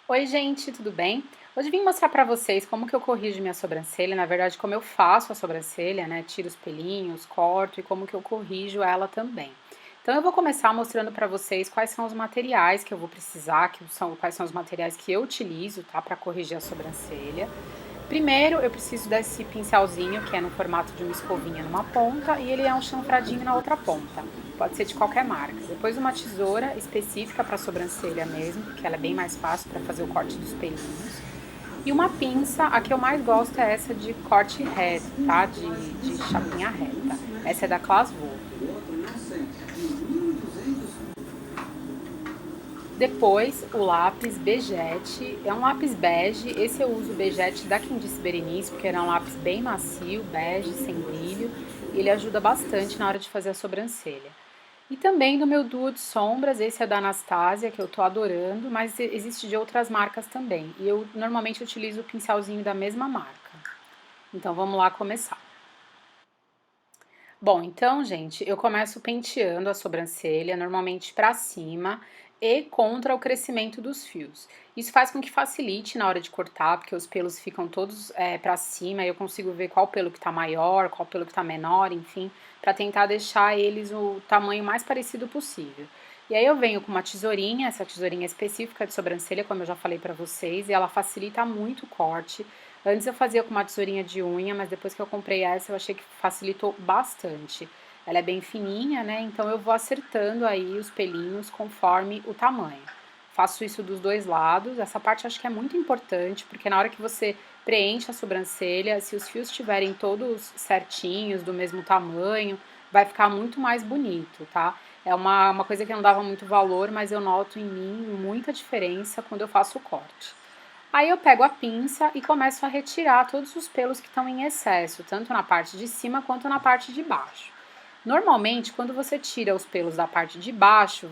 Oi, gente, tudo bem? Hoje vim mostrar pra vocês como que eu corrijo minha sobrancelha, na verdade, como eu faço a sobrancelha, né? Tiro os pelinhos, corto e como que eu corrijo ela também. Então eu vou começar mostrando pra vocês quais são os materiais que eu vou precisar, quais são os materiais que eu utilizo, tá, pra corrigir a sobrancelha. Primeiro, eu preciso desse pincelzinho, que é no formato de uma escovinha numa ponta, e ele é um chanfradinho na outra ponta. Pode ser de qualquer marca. Depois, uma tesoura específica para sobrancelha mesmo, porque ela é bem mais fácil para fazer o corte dos pelinhos. E uma pinça, a que eu mais gosto é essa de corte reto, tá? De chapinha reta. Essa é da Clasvô. Depois, o lápis Bejete, é um lápis bege, esse eu uso o Bejete da Quem Disse Berenice, porque ele é um lápis bem macio, bege, sem brilho, e ele ajuda bastante na hora de fazer a sobrancelha. E também do meu duo de sombras, esse é da Anastasia, que eu tô adorando, mas existe de outras marcas também, e eu normalmente utilizo o pincelzinho da mesma marca. Então vamos lá começar. Bom, então, gente, eu começo penteando a sobrancelha, normalmente para cima e contra o crescimento dos fios. Isso faz com que facilite na hora de cortar, porque os pelos ficam todos para cima e eu consigo ver qual pelo que tá maior, qual pelo que tá menor, enfim, para tentar deixar eles o tamanho mais parecido possível. E aí eu venho com uma tesourinha, essa tesourinha específica de sobrancelha, como eu já falei para vocês, e ela facilita muito o corte. Antes eu fazia com uma tesourinha de unha, mas depois que eu comprei essa eu achei que facilitou bastante. Ela é bem fininha, né? Então eu vou acertando aí os pelinhos conforme o tamanho. Faço isso dos dois lados. Essa parte eu acho que é muito importante, porque na hora que você preenche a sobrancelha, se os fios estiverem todos certinhos, do mesmo tamanho, vai ficar muito mais bonito, tá? É uma coisa que eu não dava muito valor, mas eu noto em mim muita diferença quando eu faço o corte. Aí eu pego a pinça e começo a retirar todos os pelos que estão em excesso, tanto na parte de cima quanto na parte de baixo. Normalmente, quando você tira os pelos da parte de baixo,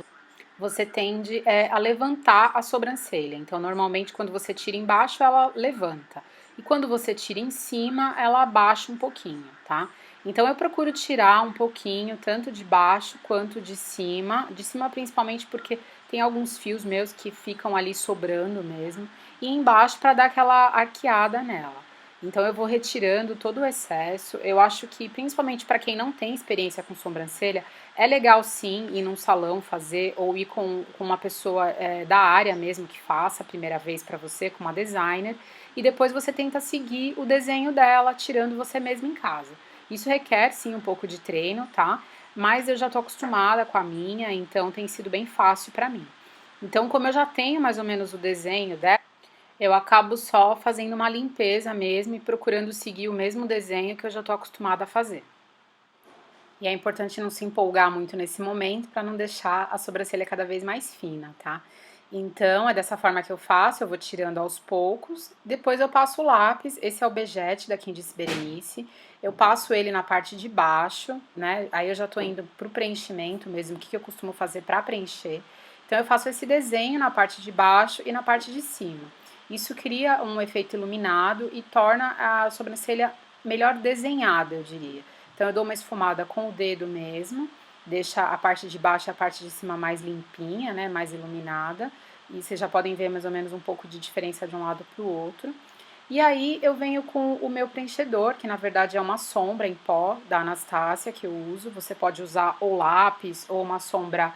você tende a levantar a sobrancelha. Então, normalmente, quando você tira embaixo, ela levanta. E quando você tira em cima, ela abaixa um pouquinho, tá? Então, eu procuro tirar um pouquinho, tanto de baixo quanto de cima. De cima, principalmente, porque tem alguns fios meus que ficam ali sobrando mesmo. E embaixo, para dar aquela arqueada nela. Então eu vou retirando todo o excesso. Eu acho que, principalmente para quem não tem experiência com sobrancelha, é legal sim ir num salão fazer ou ir com uma pessoa da área mesmo que faça a primeira vez para você, com uma designer, e depois você tenta seguir o desenho dela, tirando você mesmo em casa. Isso requer sim um pouco de treino, tá? Mas eu já tô acostumada com a minha, então tem sido bem fácil para mim. Então, como eu já tenho mais ou menos o desenho dela, eu acabo só fazendo uma limpeza mesmo e procurando seguir o mesmo desenho que eu já tô acostumada a fazer. E é importante não se empolgar muito nesse momento para não deixar a sobrancelha cada vez mais fina, tá? Então, é dessa forma que eu faço, eu vou tirando aos poucos. Depois eu passo o lápis, esse é o Bejete da Quem Disse Berenice. Eu passo ele na parte de baixo, né? Aí eu já tô indo pro preenchimento mesmo, o que eu costumo fazer para preencher. Então eu faço esse desenho na parte de baixo e na parte de cima. Isso cria um efeito iluminado e torna a sobrancelha melhor desenhada, eu diria. Então eu dou uma esfumada com o dedo mesmo, deixa a parte de baixo e a parte de cima mais limpinha, né, mais iluminada. E vocês já podem ver mais ou menos um pouco de diferença de um lado para o outro. E aí eu venho com o meu preenchedor, que na verdade é uma sombra em pó da Anastasia que eu uso. Você pode usar ou lápis ou uma sombra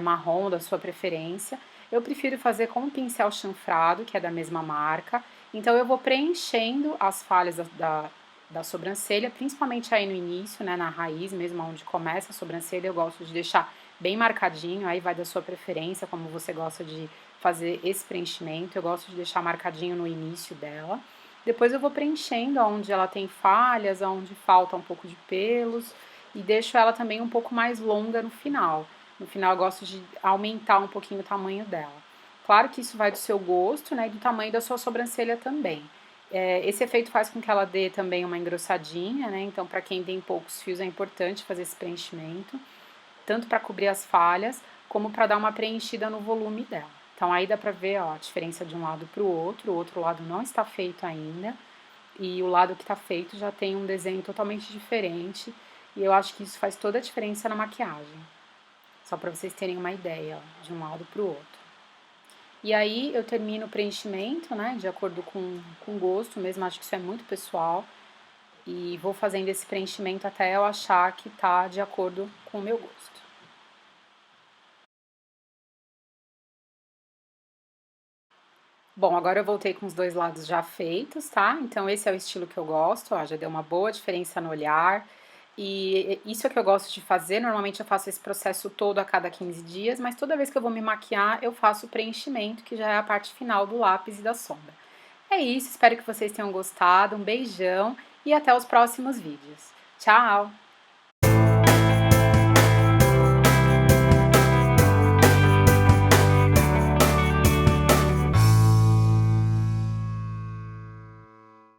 marrom da sua preferência. Eu prefiro fazer com um pincel chanfrado, que é da mesma marca. Então eu vou preenchendo as falhas da sobrancelha, principalmente aí no início, né, na raiz mesmo, onde começa a sobrancelha, eu gosto de deixar bem marcadinho, aí vai da sua preferência, como você gosta de fazer esse preenchimento, eu gosto de deixar marcadinho no início dela. Depois eu vou preenchendo onde ela tem falhas, onde falta um pouco de pelos, e deixo ela também um pouco mais longa no final. No final eu gosto de aumentar um pouquinho o tamanho dela. Claro que isso vai do seu gosto, né, e do tamanho da sua sobrancelha também. Esse efeito faz com que ela dê também uma engrossadinha, né? Então, para quem tem poucos fios, é importante fazer esse preenchimento, tanto para cobrir as falhas, como para dar uma preenchida no volume dela. Então, aí dá para ver ó, a diferença de um lado para o outro lado não está feito ainda, e o lado que está feito já tem um desenho totalmente diferente, e eu acho que isso faz toda a diferença na maquiagem. Só para vocês terem uma ideia ó, de um lado para o outro. E aí eu termino o preenchimento, né, de acordo com o gosto mesmo, acho que isso é muito pessoal. E vou fazendo esse preenchimento até eu achar que tá de acordo com o meu gosto. Bom, agora eu voltei com os 2 lados já feitos, tá. Então esse é o estilo que eu gosto, ó, já deu uma boa diferença no olhar. E isso é que eu gosto de fazer, normalmente eu faço esse processo todo a cada 15 dias, mas toda vez que eu vou me maquiar, eu faço o preenchimento, que já é a parte final do lápis e da sombra. É isso, espero que vocês tenham gostado, um beijão e até os próximos vídeos. Tchau!